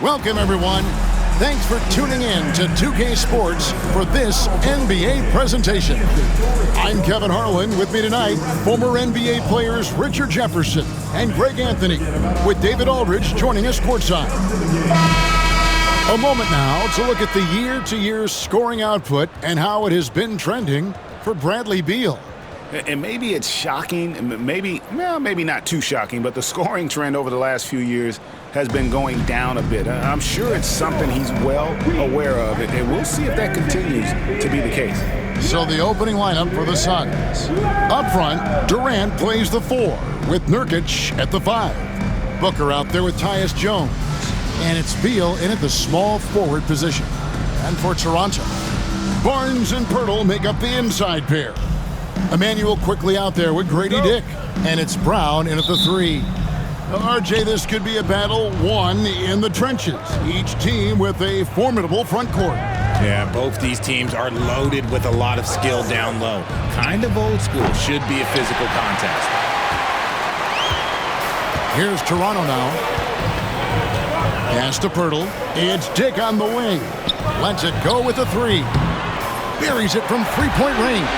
Welcome, everyone. Thanks for tuning in to 2K Sports for this NBA presentation. I'm Kevin Harlan. With me tonight, former NBA players Richard Jefferson and Greg Anthony, with David Aldridge joining us courtside. A moment now to look at the year-to-year scoring output and how it has been trending for Bradley Beal. And maybe it's shocking, maybe not too shocking, but the scoring trend over the last few years has been going down a bit. I'm sure it's something he's well aware of, and we'll see if that continues to be the case. So the opening lineup for the Suns. Up front, Durant plays the 4 with Nurkic at the 5. Booker out there with Tyus Jones. And it's Beal in at the small forward position. And for Toronto, Barnes and Pirtle make up the inside pair. Emmanuel quickly out there with Grady Dick. And it's Brown in at the 3. RJ, this could be a battle won in the trenches. Each team with a formidable front court. Yeah, both these teams are loaded with a lot of skill down low. Kind of old school. Should be a physical contest. Here's Toronto now. Pass to Pirtle. It's Dick on the wing. Lets it go with the 3. Buries it from three-point range.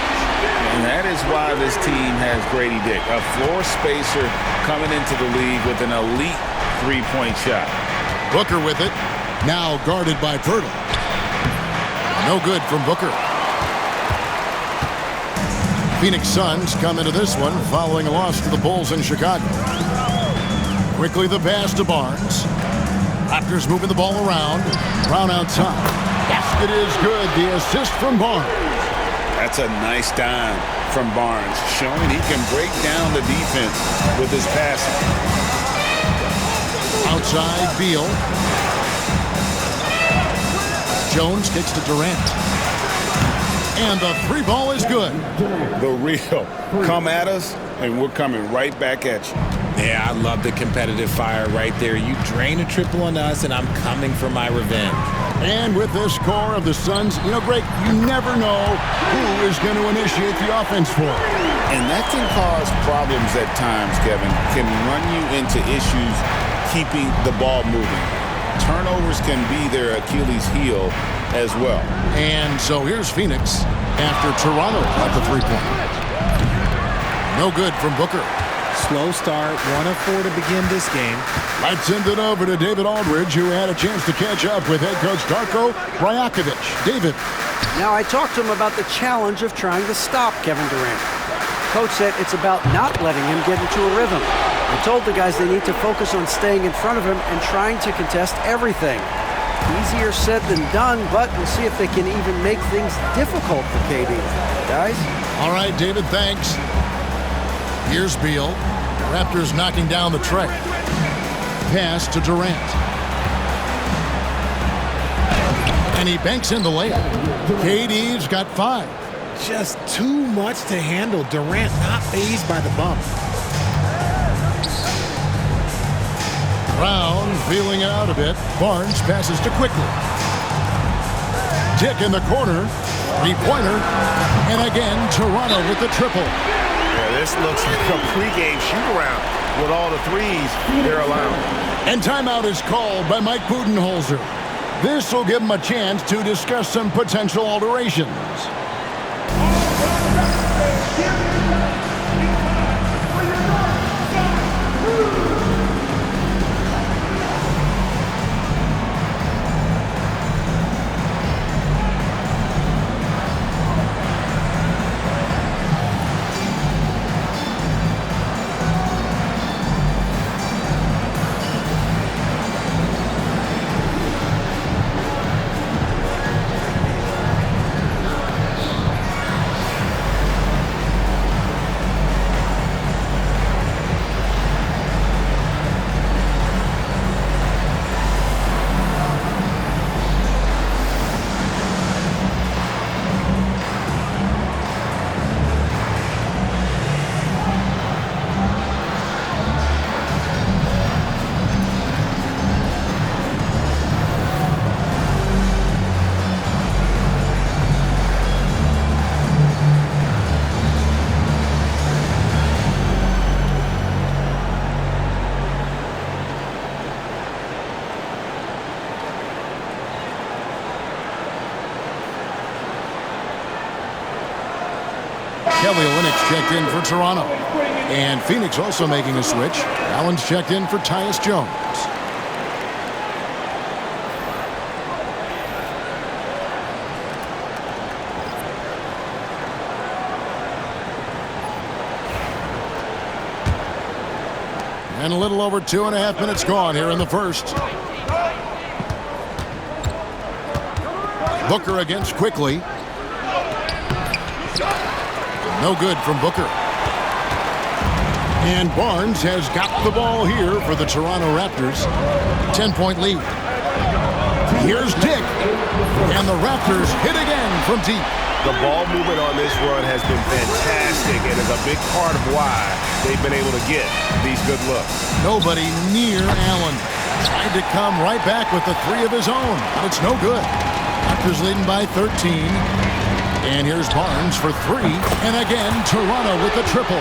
And that is why this team has Grady Dick, a floor spacer coming into the league with an elite three-point shot. Booker with it, now guarded by Pirtle. No good from Booker. Phoenix Suns come into this one following a loss to the Bulls in Chicago. Quickly the pass to Barnes. Raptors moving the ball around. Brown outside. Basket is good. The assist from Barnes. That's a nice dime from Barnes, showing he can break down the defense with his passing. Outside, Beal. Jones kicks to Durant. And the 3 ball is good. The real come at us, and we're coming right back at you. Yeah, I love the competitive fire right there. You drain a triple on us, and I'm coming for my revenge. And with this core of the Suns, Greg, you never know who is going to initiate the offense for it. And that can cause problems at times, Kevin. Can run you into issues keeping the ball moving. Turnovers can be their Achilles heel as well. And so here's Phoenix after Toronto at the 3-point. No good from Booker. Slow start, 1 of 4 to begin this game. Let's send it over to David Aldridge, who had a chance to catch up with head coach Darko Rajakovic. David. Now, I talked to him about the challenge of trying to stop Kevin Durant. Coach said it's about not letting him get into a rhythm. I told the guys they need to focus on staying in front of him and trying to contest everything. Easier said than done, but we'll see if they can even make things difficult for KD. Guys? All right, David, thanks. Here's Beal. Raptors knocking down the tray. Pass to Durant. And he banks in the layup. KD's got 5. Just too much to handle. Durant not fazed by the bump. Brown feeling it out a bit. Barnes passes to quickly. Dick in the corner. 3-pointer. And again, Toronto with the triple. Yeah, this looks like a pregame shoot-around with all the threes they're allowing. And timeout is called by Mike Budenholzer. This will give him a chance to discuss some potential alterations. Kelly Olynyk's checked in for Toronto. And Phoenix also making a switch. Allen's checked in for Tyus Jones. And a little over 2.5 minutes gone here in the first. Booker against Quickly. No good from Booker. And Barnes has got the ball here for the Toronto Raptors. 10-point lead. Here's Dick. And the Raptors hit again from deep. The ball movement on this run has been fantastic and is a big part of why they've been able to get these good looks. Nobody near Allen. Tried to come right back with the three of his own, but it's no good. Raptors leading by 13. And here's Barnes for three. And again, Toronto with the triple.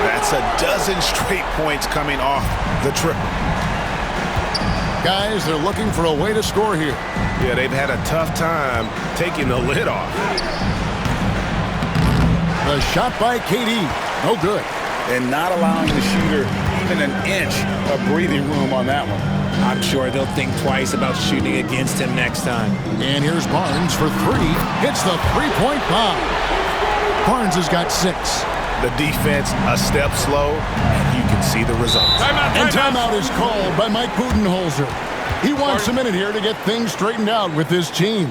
That's a dozen straight points coming off the triple. Guys, they're looking for a way to score here. Yeah, they've had a tough time taking the lid off. The shot by KD. No good. And not allowing the shooter even an inch of breathing room on that one. I'm sure they'll think twice about shooting against him next time. And here's Barnes for three. Hits the three-point bomb. Barnes has got 6. The defense a step slow, and you can see the results. And timeout is called by Mike Budenholzer. He wants a minute here to get things straightened out with his team.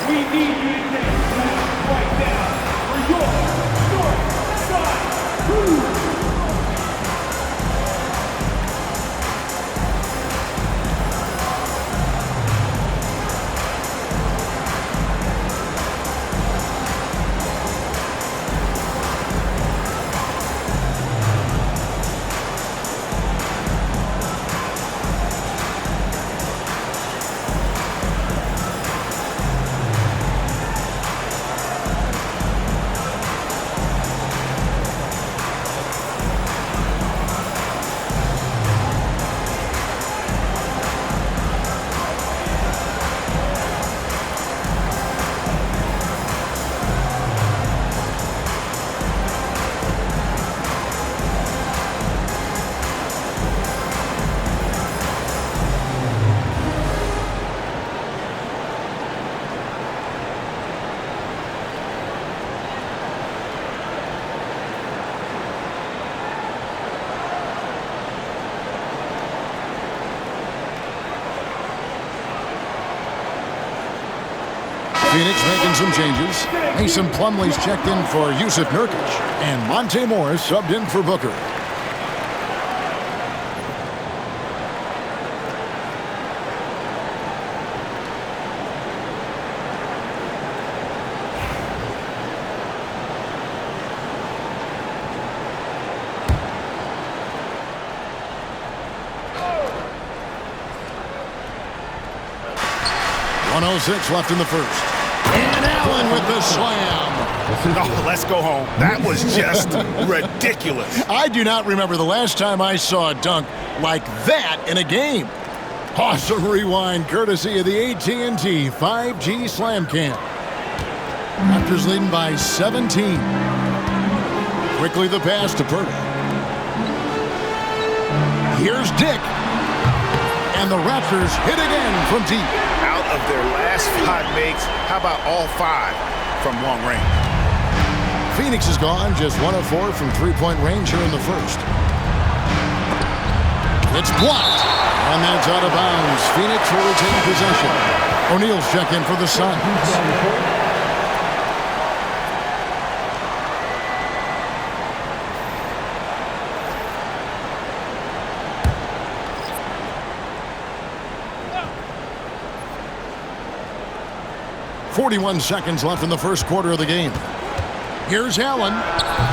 We need you to take steps right now for your north side. Phoenix making some changes. Mason Plumlee's checked in for Yusuf Nurkic. And Monte Morris subbed in for Booker. .106 left in the first. And Allen with the slam. Oh, let's go home. That was just ridiculous. I do not remember the last time I saw a dunk like that in a game. Awesome rewind courtesy of the AT&T 5G Slam Cam. Raptors leading by 17. Quickly the pass to Purdy. Here's Dick. And the Raptors hit again from deep. Out of their last 5 makes, how about all 5 from long range? Phoenix is gone, just 1 of 4 from three-point range here in the first. It's blocked, and that's out of bounds. Phoenix will retain possession. O'Neal's check in for the Suns. 41 seconds left in the first quarter of the game. Here's Allen.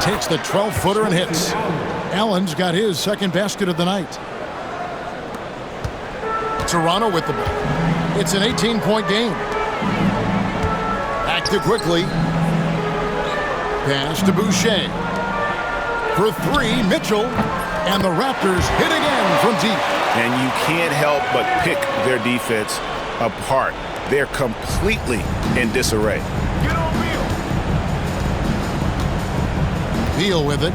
Takes the 12-footer and hits. Allen's got his second basket of the night. Toronto with the ball. It's an 18-point game. Back to Quickly. Pass to Boucher. For 3, Mitchell. And the Raptors hit again from deep. and you can't help but pick their defense apart. They're completely in disarray. Beal with it.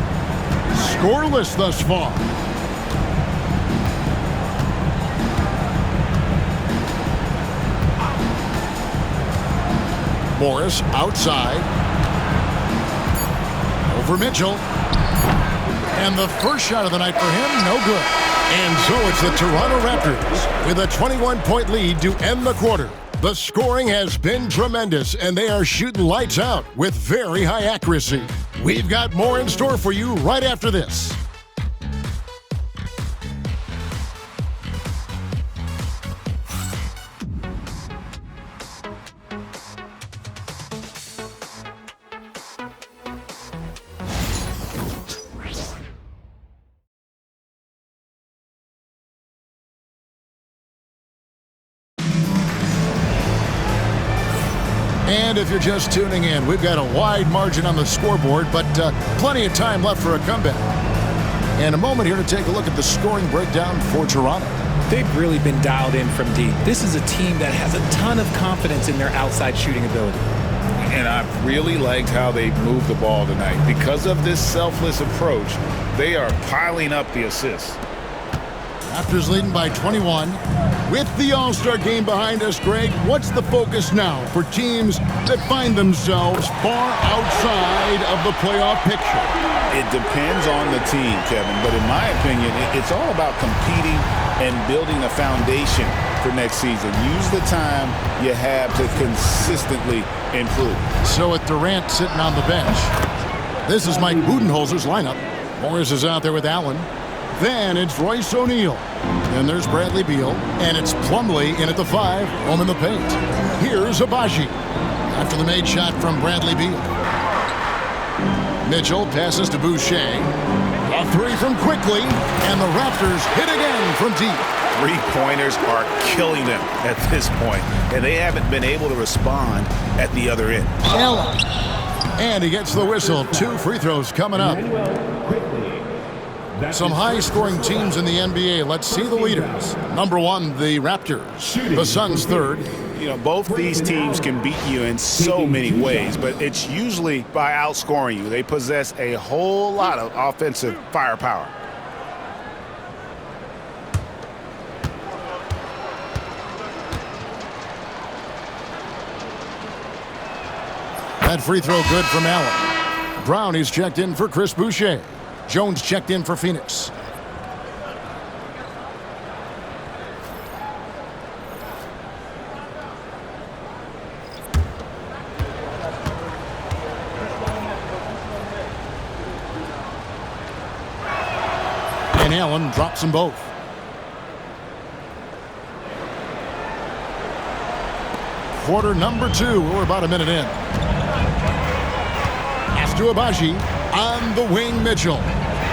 Scoreless thus far. Morris outside. Over Mitchell. And the first shot of the night for him, no good. And so it's the Toronto Raptors with a 21-point lead to end the quarter. The scoring has been tremendous, and they are shooting lights out with very high accuracy. We've got more in store for you right after this. And if you're just tuning in, we've got a wide margin on the scoreboard, but plenty of time left for a comeback. And a moment here to take a look at the scoring breakdown for Toronto. They've really been dialed in from deep. This is a team that has a ton of confidence in their outside shooting ability. And I've really liked how they've moved the ball tonight. Because of this selfless approach, they are piling up the assists. Raptors leading by 21. With the All-Star game behind us, Greg, what's the focus now for teams that find themselves far outside of the playoff picture? It depends on the team, Kevin, but in my opinion, it's all about competing and building a foundation for next season. Use the time you have to consistently improve. So with Durant sitting on the bench, this is Mike Budenholzer's lineup. Morris is out there with Allen. Then it's Royce O'Neal. Then there's Bradley Beal. And it's Plumlee in at the 5, home in the paint. Here's Abaji. After the made shot from Bradley Beal. Mitchell passes to Boucher. A 3 from Quickly. And the Raptors hit again from deep. Three-pointers are killing them at this point, and they haven't been able to respond at the other end. Allen. And he gets the whistle. 2 free throws coming up. Some high-scoring teams in the NBA. Let's see the leaders. Number 1, the Raptors. The Suns 3rd. You know, both these teams can beat you in so many ways, but it's usually by outscoring you. They possess a whole lot of offensive firepower. That free throw good from Allen. Brown is checked in for Chris Boucher. Jones checked in for Phoenix. And Allen drops them both. Quarter number 2. We're about a minute in. Pass to Abaji. On the wing, Mitchell.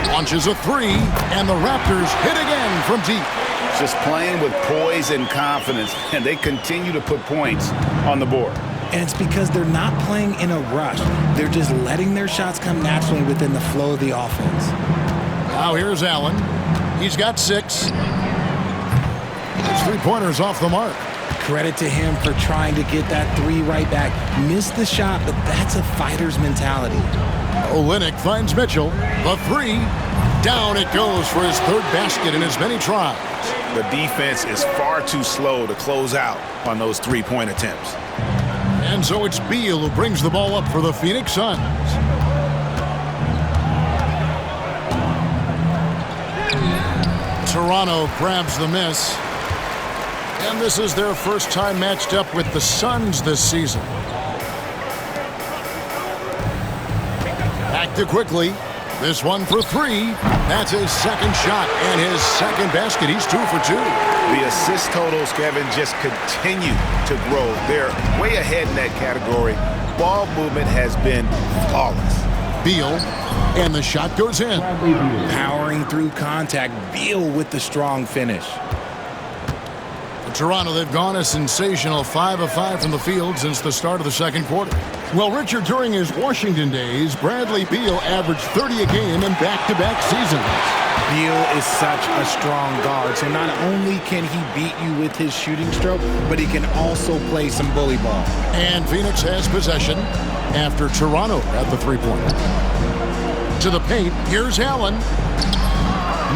Launches a 3, and the Raptors hit again from deep. Just playing with poise and confidence, and they continue to put points on the board. And it's because they're not playing in a rush. They're just letting their shots come naturally within the flow of the offense. Now here's Allen. He's got 6. His three-pointers off the mark. Credit to him for trying to get that 3 right back. Missed the shot, but that's a fighter's mentality. Olynyk finds Mitchell. The 3. Down it goes for his 3rd basket in as many tries. The defense is far too slow to close out on those 3-point attempts. And so it's Beal who brings the ball up for the Phoenix Suns. Toronto grabs the miss. And this is their first time matched up with the Suns this season. Back to Quickly. This one for 3. That's his 2nd shot and his 2nd basket. He's 2 for 2. The assist totals, Kevin, just continue to grow. They're way ahead in that category. Ball movement has been flawless. Beal, and the shot goes in. Powering through contact. Beal with the strong finish. Toronto, they've gone a sensational 5 of 5 from the field since the start of the 2nd quarter. Well, Richard, during his Washington days, Bradley Beal averaged 30 a game in back-to-back seasons. Beal is such a strong guard, so not only can he beat you with his shooting stroke, but he can also play some bully ball. And Phoenix has possession after Toronto at the three-point. To the paint, here's Allen.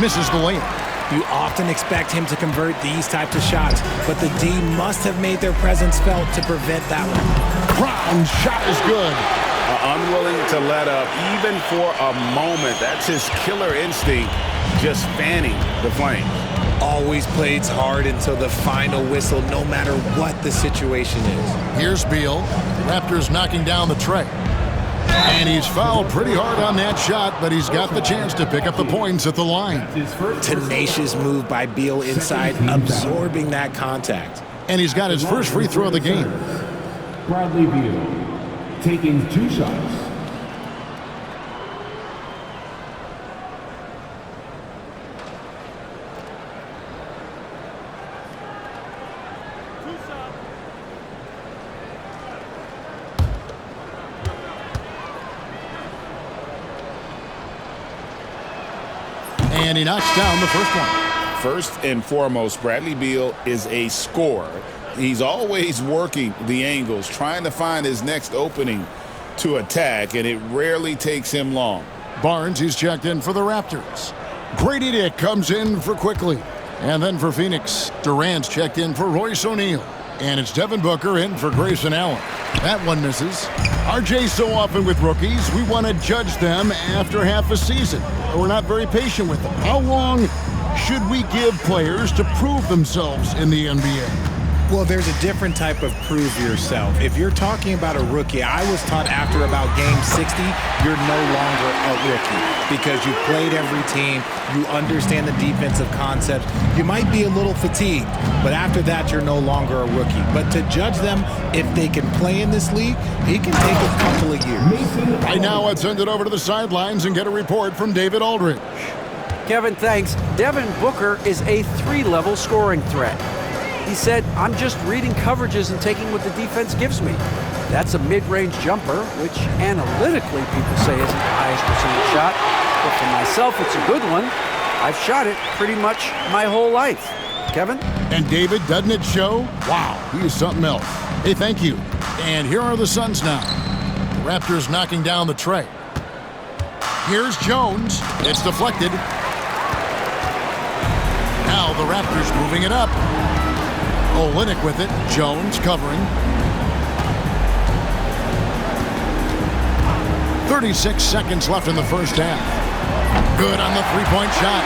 Misses the layup. You often expect him to convert these types of shots, but the D must have made their presence felt to prevent that one. Brown's shot is good. Unwilling to let up even for a moment. That's his killer instinct, just fanning the flame. Always plays hard until the final whistle, no matter what the situation is. Here's Beal. Raptors knocking down the tray. And he's fouled pretty hard on that shot, but he's got the chance to pick up the points at the line. Tenacious move by Beal inside, absorbing that contact. And he's got his first free throw of the game. Bradley Beal taking 2 shots. And he knocks down the first one. First and foremost, Bradley Beal is a scorer. He's always working the angles, trying to find his next opening to attack, and it rarely takes him long. Barnes, he's checked in for the Raptors. Grady Dick comes in for Quickly. And then for Phoenix, Durant's checked in for Royce O'Neal. And it's Devin Booker in for Grayson Allen. That one misses. RJ, so often with rookies, we want to judge them after half a season. We're not very patient with them. How long should we give players to prove themselves in the NBA? Well, there's a different type of prove yourself. If you're talking about a rookie, I was taught after about game 60, you're no longer a rookie because you played every team, you understand the defensive concepts. You might be a little fatigued, but after that, you're no longer a rookie. But to judge them, if they can play in this league, it can take a couple of years. Right now, let's send it over to the sidelines and get a report from David Aldridge. Kevin, thanks. Devin Booker is a 3-level scoring threat. He said, I'm just reading coverages and taking what the defense gives me. That's a mid-range jumper, which analytically people say isn't the highest percentage shot. But for myself, it's a good one. I've shot it pretty much my whole life. Kevin? And David, doesn't it show? Wow, he is something else. Hey, thank you. And here are the Suns now. The Raptors knocking down the tray. Here's Jones. It's deflected. Now the Raptors moving it up. Olynyk with it. Jones covering. 36 seconds left in the first half. Good on the three-point shot.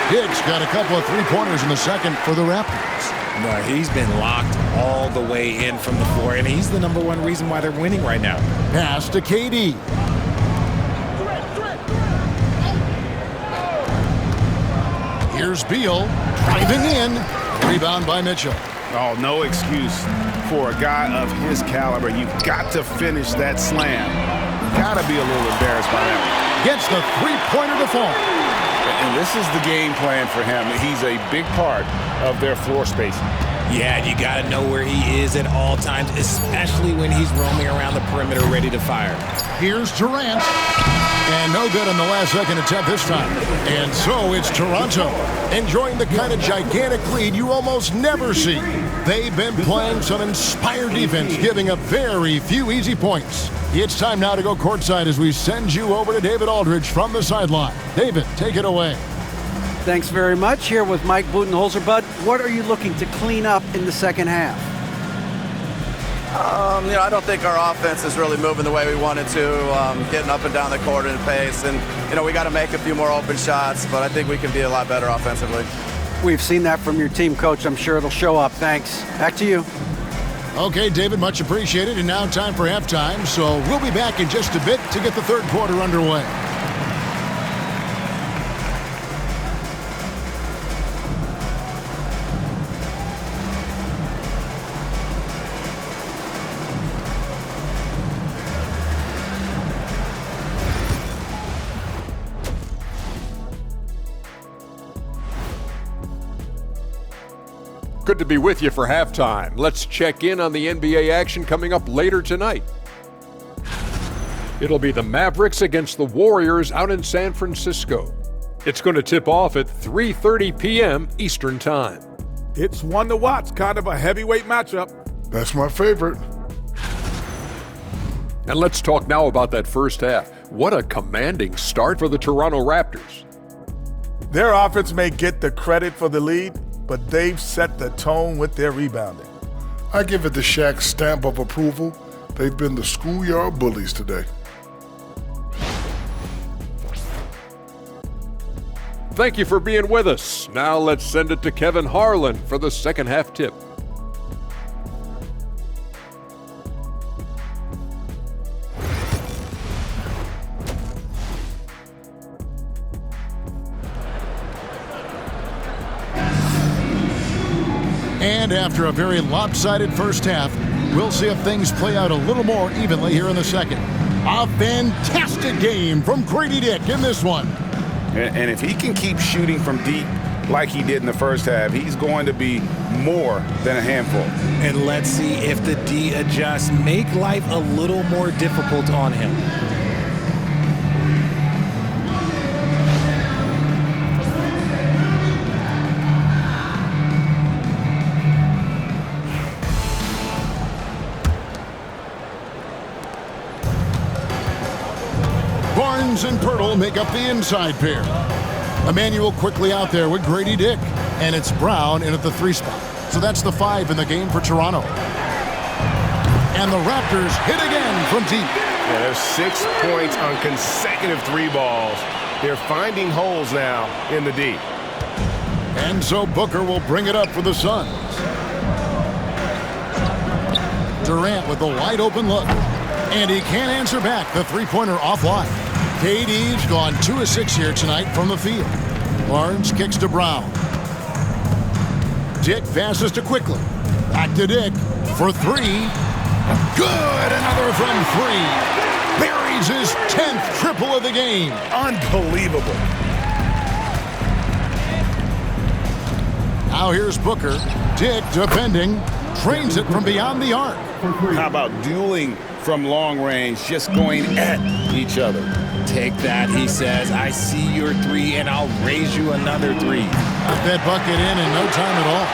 Higgs got a couple of three-pointers in the second for the Raptors. No, he's been locked all the way in from the floor, and he's the #1 reason why they're winning right now. Pass to KD. Here's Beal driving in. Rebound by Mitchell. Oh, no excuse for a guy of his caliber. You've got to finish that slam. Got to be a little embarrassed by that. Gets the three-pointer to fall. And this is the game plan for him. He's a big part of their floor spacing. Yeah, you got to know where he is at all times, especially when he's roaming around the perimeter ready to fire. Here's Durant. And no good on the last-second attempt this time. And so it's Toronto, enjoying the kind of gigantic lead you almost never see. They've been playing some inspired defense, giving up very few easy points. It's time now to go courtside as we send you over to David Aldridge from the sideline. David, take it away. Thanks very much. Here with Mike Budenholzer. Bud, what are you looking to clean up in the second half? I don't think our offense is really moving the way we wanted to, getting up and down the court in pace. And, we got to make a few more open shots, but I think we can be a lot better offensively. We've seen that from your team, Coach. I'm sure it'll show up. Thanks. Back to you. Okay, David, much appreciated. And now time for halftime. So we'll be back in just a bit to get the third quarter underway. Good to be with you for halftime. Let's check in on the NBA action coming up later tonight. It'll be the Mavericks against the Warriors out in San Francisco. It's going to tip off at 3:30 p.m. Eastern Time. It's one to watch, kind of a heavyweight matchup. That's my favorite. And let's talk now about that first half. What a commanding start for the Toronto Raptors. Their offense may get the credit for the lead, but they've set the tone with their rebounding. I give it the Shaq stamp of approval. They've been the schoolyard bullies today. Thank you for being with us. Now let's send it to Kevin Harlan for the second half tip. And after a very lopsided first half, we'll see if things play out a little more evenly here in the second. A fantastic game from Grady Dick in this one. And if he can keep shooting from deep like he did in the first half, he's going to be more than a handful. And let's see if the D adjusts, make life a little more difficult on him. Barnes and Pirtle make up the inside pair. Emmanuel quickly out there with Grady Dick. And it's Brown in at the 3 spot. So that's the 5 in the game for Toronto. And the Raptors hit again from deep. Yeah, there's 6 points on consecutive 3 balls. They're finding holes now in the D. And so Booker will bring it up for the Suns. Durant with a wide open look. And he can't answer back the 3-pointer offline. KD's gone 2 of 6 here tonight from the field. Barnes kicks to Brown. Dick passes to Quickly. Back to Dick for 3. Good, another from 3. Buries his 10th triple of the game. Unbelievable. Now here's Booker. Dick defending. Trains it from beyond the arc. How about dueling from long range, just going at each other? Take that, he says. I see your 3, and I'll raise you another 3. Got that bucket in no time at all.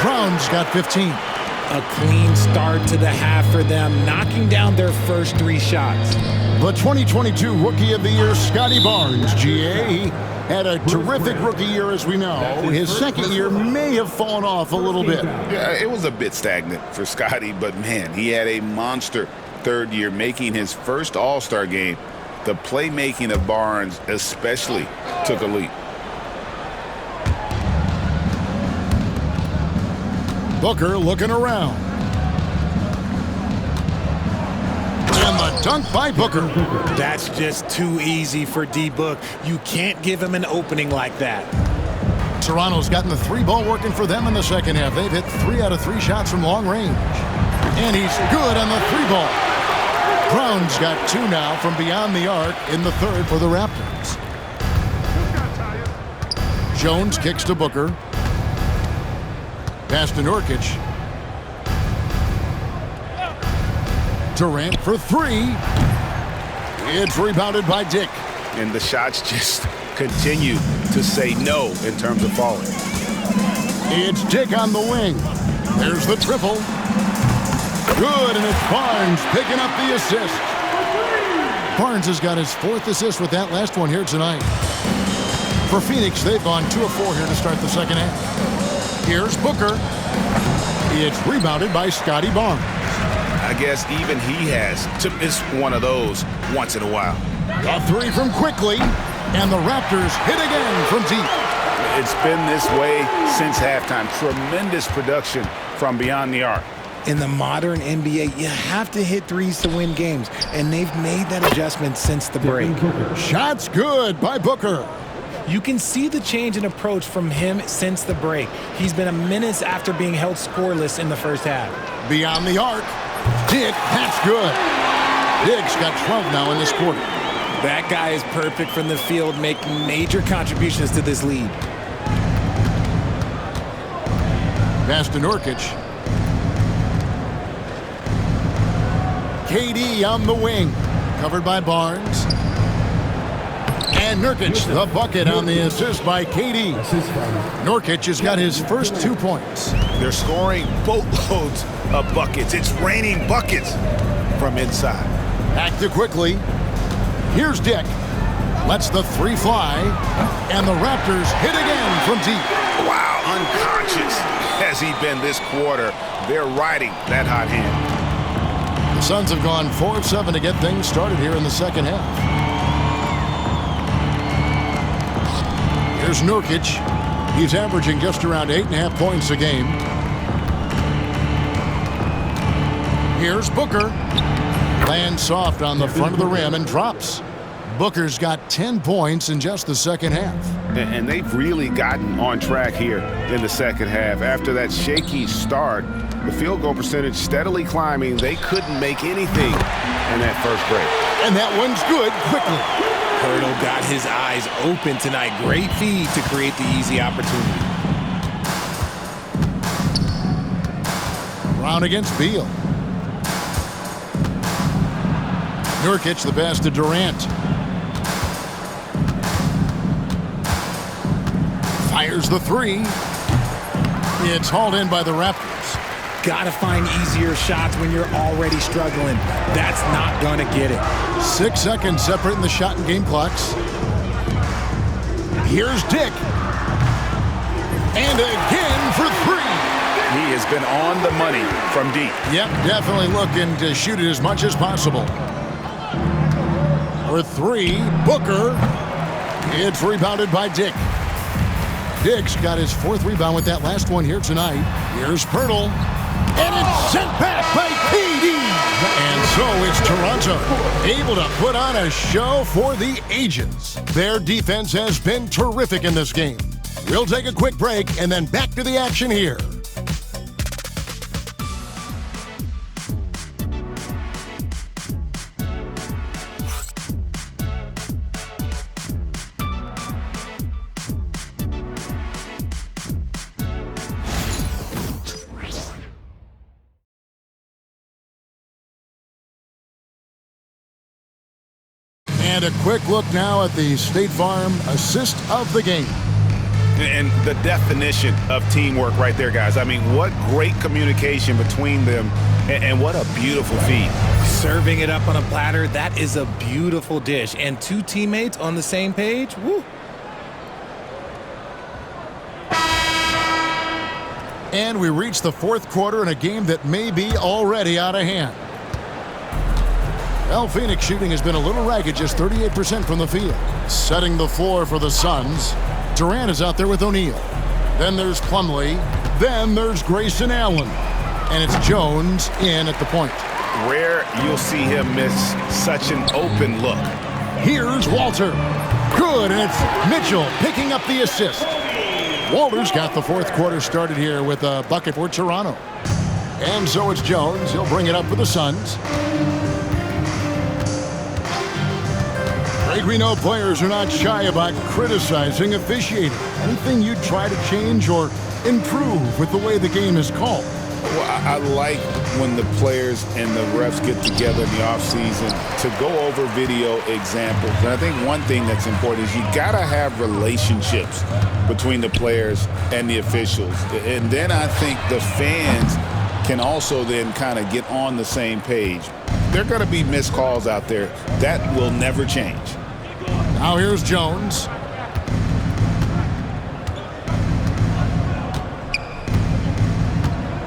Brown's got 15. A clean start to the half for them, knocking down their first 3 shots. The 2022 Rookie of the Year, Scotty Barnes, GA. He had a terrific rookie year, as we know. His second year may have fallen off a little bit. Yeah, it was a bit stagnant for Scotty, but man, he had a monster third year, making his first All-Star game. The playmaking of Barnes especially took a leap. Booker looking around. And the dunk by Booker. That's just too easy for D-Book. You can't give him an opening like that. Toronto's gotten the 3 ball working for them in the second half. They've hit 3 out of 3 shots from long range. And he's good on the 3 ball. Brown's got 2 now from beyond the arc in the third for the Raptors. Jones kicks to Booker. Pass to Nurkic. Durant for 3. It's rebounded by Dick. And the shots just continue to say no in terms of falling. It's Dick on the wing. There's the triple. Good, and it's Barnes picking up the assist. Barnes has got his 4th assist with that last one here tonight. For Phoenix, they've gone 2 of 4 here to start the second half. Here's Booker. It's rebounded by Scotty Barnes. I guess even he has to miss one of those once in a while. A 3 from Quickly, and the Raptors hit again from deep. It's been this way since halftime. Tremendous production from beyond the arc. In the modern NBA, you have to hit 3s to win games, and they've made that adjustment since the break. Shots good by Booker. You can see the change in approach from him since the break. He's been a menace after being held scoreless in the first half. Beyond the arc. Dick, that's good. Dick's got 12 now in this quarter. That guy is perfect from the field, making major contributions to this lead. Pass to Nurkic. KD on the wing. Covered by Barnes. And Nurkic, the bucket on the assist by KD. Nurkic has got his first 2 points. They're scoring boatloads of buckets. It's raining buckets from inside. Back to quickly. Here's Dick. Lets the three fly. And the Raptors hit again from deep. Wow, unconscious has he been this quarter. They're riding that hot hand. The Suns have gone 4 of 7 to get things started here in the second half. Here's Nurkic. He's averaging just around 8.5 points a game. Here's Booker. Lands soft on the front of the rim and drops. Booker's got 10 points in just the second half. And they've really gotten on track here in the second half. After that shaky start, the field goal percentage steadily climbing. They couldn't make anything in that first break. And that one's good quickly. Hurdle got his eyes open tonight. Great feed to create the easy opportunity. Brown against Beal. Nurkic the pass to Durant. Fires the three. It's hauled in by the Raptors. Gotta find easier shots when you're already struggling. That's not gonna get it. 6 seconds separating the shot and game clocks. Here's Dick. And again for three. He has been on the money from deep. Yep, definitely looking to shoot it as much as possible. For three, Booker. It's rebounded by Dick. Dick's got his 4th rebound with that last one here tonight. Here's Pirtle. And it's sent back by KD. And so it's Toronto, able to put on a show for the ages. Their defense has been terrific in this game. We'll take a quick break and then back to the action here. And a quick look now at the State Farm assist of the game. And the definition of teamwork right there, guys. I mean, what great communication between them, and what a beautiful feed. Serving it up on a platter, that is a beautiful dish. And 2 teammates on the same page, woo. And we reach the 4th quarter in a game that may be already out of hand. Well, Phoenix shooting has been a little ragged, just 38% from the field. Setting the floor for the Suns. Durant is out there with O'Neal. Then there's Plumlee. Then there's Grayson Allen. And it's Jones in at the point. Rare you'll see him miss such an open look. Here's Walter. Good, and it's Mitchell picking up the assist. Walter's got the 4th quarter started here with a bucket for Toronto. And so it's Jones. He'll bring it up for the Suns. We know players are not shy about criticizing officiating. Anything you try to change or improve with the way the game is called? Well, I like when the players and the refs get together in the offseason to go over video examples. And I think one thing that's important is you got to have relationships between the players and the officials. And then I think the fans can also then kind of get on the same page. There are going to be missed calls out there. That will never change. Now here's Jones.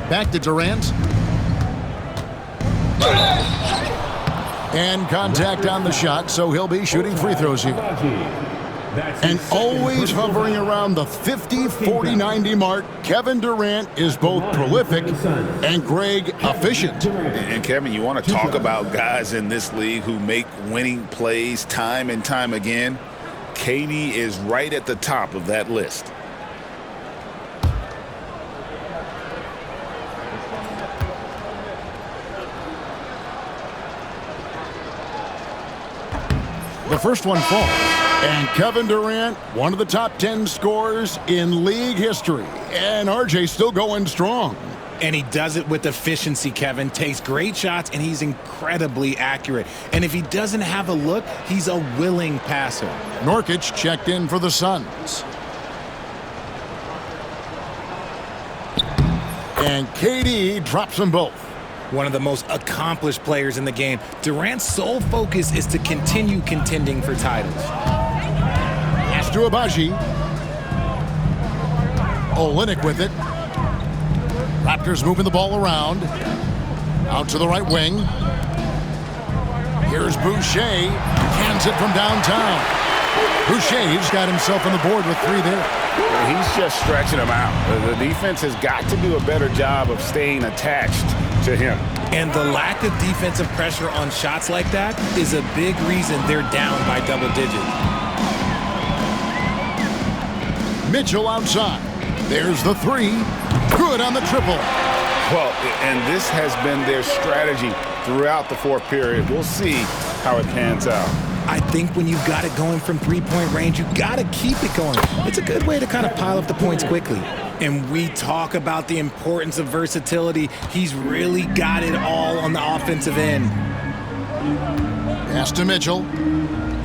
Back to Durant. And contact on the shot, so he'll be shooting free throws here. And always hovering around the 50, 40, 90 mark, Kevin Durant is both prolific and Greg efficient. And Kevin, you want to talk about guys in this league who make winning plays time and time again? KD is right at the top of that list. The first one falls. And Kevin Durant, one of the top 10 scorers in league history. And RJ still going strong. And he does it with efficiency, Kevin. Takes great shots, and he's incredibly accurate. And if he doesn't have a look, he's a willing passer. Nurkic checked in for the Suns. And KD drops them both. One of the most accomplished players in the game. Durant's sole focus is to continue contending for titles. Pass to Agbaji. Olynyk with it. Raptors moving the ball around. Out to the right wing. Here's Boucher. Cans it from downtown. Boucher's got himself on the board with 3 there. He's just stretching them out. The defense has got to do a better job of staying attached to him. And the lack of defensive pressure on shots like that is a big reason they're down by double digits. Mitchell outside. There's the 3. Good on the triple. Well, and this has been their strategy throughout the fourth period. We'll see how it pans out. I think when you've got it going from three-point range, you got to keep it going. It's a good way to kind of pile up the points quickly. And we talk about the importance of versatility. He's really got it all on the offensive end. Pass to Mitchell.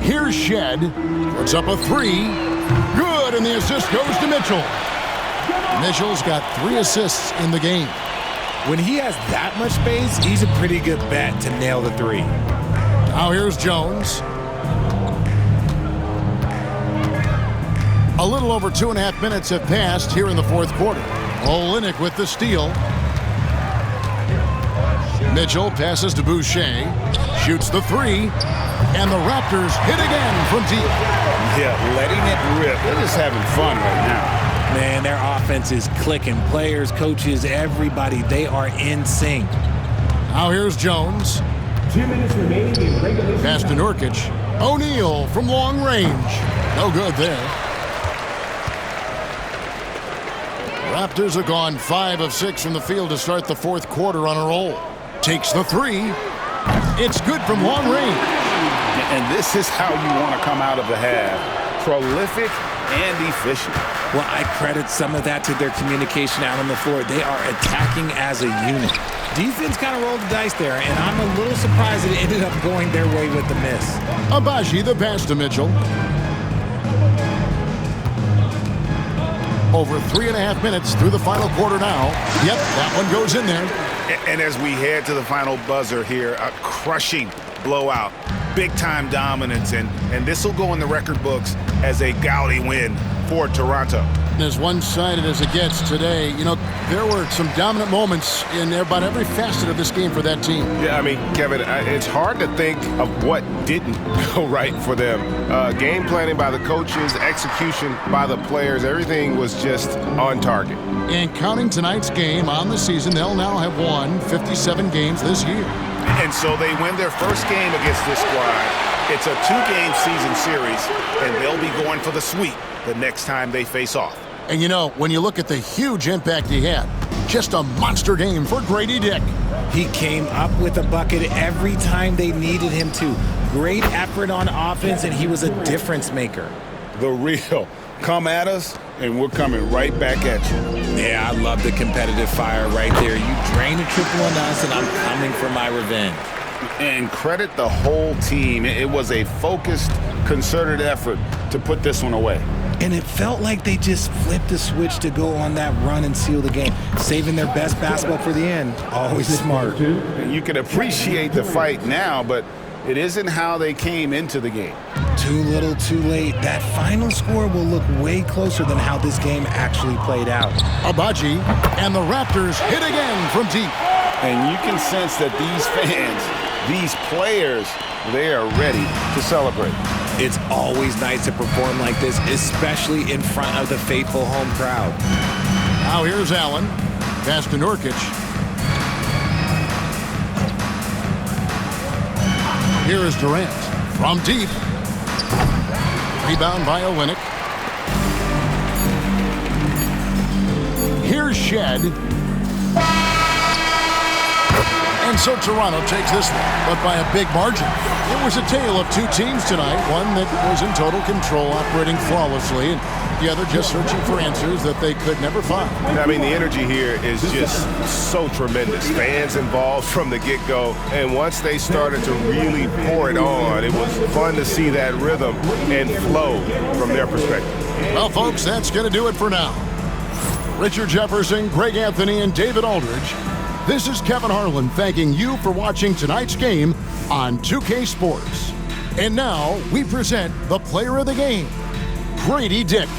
Here's Shed. Puts up a 3. Good, and the assist goes to Mitchell. Mitchell's got 3 assists in the game. When he has that much space, he's a pretty good bet to nail the 3. Now here's Jones. A little over 2.5 minutes have passed here in the fourth quarter. Olynyk with the steal. Mitchell passes to Boucher. Shoots the 3. And the Raptors hit again from deep. Yeah, letting it rip. They're just having fun right now. Man, their offense is clicking. Players, coaches, everybody, they are in sync. Now here's Jones. 2 minutes remaining in regulation. Pass to Nurkic. O'Neal from long range. No good there. Raptors have gone 5 of 6 from the field to start the fourth quarter on a roll. Takes the 3. It's good from long range. And this is how you want to come out of the half. Prolific and efficient. Well, I credit some of that to their communication out on the floor. They are attacking as a unit. Defense kind of rolled the dice there, and I'm a little surprised it ended up going their way with the miss. Agbaji the pass to Mitchell. Over 3.5 minutes through the final quarter now. Yep, that one goes in there. And as we head to the final buzzer here, a crushing blowout. Big-time dominance, and this will go in the record books as a gaudy win for Toronto. As one-sided as it gets today, you know, there were some dominant moments in about every facet of this game for that team. Yeah, I mean, Kevin, it's hard to think of what didn't go right for them. Game planning by the coaches, execution by the players, everything was just on target. And counting tonight's game on the season, they'll now have won 57 games this year. And so they win their first game against this squad. It's a 2-game season series, and they'll be going for the sweep the next time they face off. And you know, when you look at the huge impact he had, just a monster game for Grady Dick. He came up with a bucket every time they needed him to. Great effort on offense, and he was a difference maker. The real. Come at us, and we're coming right back at you. Yeah, I love the competitive fire right there. You drain a triple on us, and I'm coming for my revenge. And credit the whole team. It was a focused, concerted effort to put this one away. And it felt like they just flipped the switch to go on that run and seal the game, saving their best basketball for the end. Always smart. You can appreciate the fight now, but it isn't how they came into the game. Too little, too late. That final score will look way closer than how this game actually played out. Agbaji and the Raptors hit again from deep. And you can sense that these fans, these players, they are ready to celebrate. It's always nice to perform like this, especially in front of the faithful home crowd. Now here's Allen. Pass to Nurkic. Here is Durant from deep. Rebound by Olynyk. Here's Shed. And So Toronto takes this one, but by a big margin. It was a tale of two teams tonight, one that was in total control, operating flawlessly, and the other just searching for answers that they could never find. I mean, the energy here is just so tremendous. Fans involved from the get-go, and once they started to really pour it on, it was fun to see that rhythm and flow from their perspective. Well, folks, that's going to do it for now. Richard Jefferson, Greg Anthony, and David Aldridge. This is Kevin Harlan thanking you for watching tonight's game on 2K Sports. And now we present the player of the game, Grady Dick.